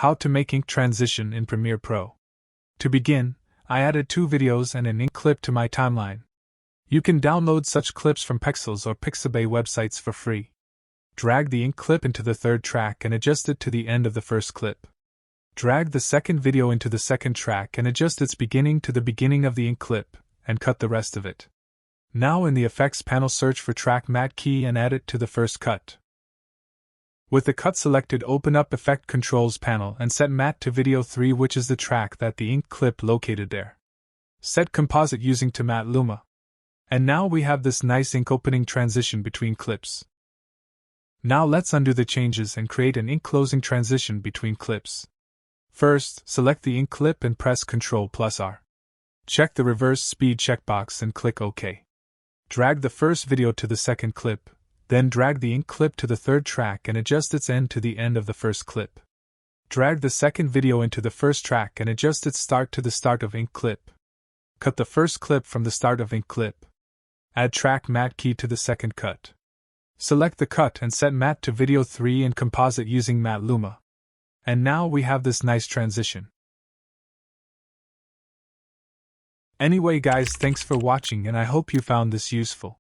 How to make ink transition in Premiere Pro. To begin, I added 2 videos and an ink clip to my timeline. You can download such clips from Pexels or Pixabay websites for free. Drag the ink clip into the third track and adjust it to the end of the first clip. Drag the second video into the second track and adjust its beginning to the beginning of the ink clip, and cut the rest of it. Now in the Effects panel, search for Track Matte key and add it to the first cut. With the cut selected, open up Effect Controls panel and set Matte to Video 3, which is the track that the ink clip located there. Set Composite using to Matte Luma. And now we have this nice ink opening transition between clips. Now let's undo the changes and create an ink closing transition between clips. First, select the ink clip and press Ctrl+R. Check the reverse speed checkbox and click OK. Drag the first video to the second clip, then drag the ink clip to the third track and adjust its end to the end of the first clip. Drag the second video into the first track and adjust its start to the start of ink clip. Cut the first clip from the start of ink clip. Add Track Matte key to the second cut. Select the cut and set Matte to Video 3 and Composite using Matte Luma. And now we have this nice transition. Anyway guys, thanks for watching and I hope you found this useful.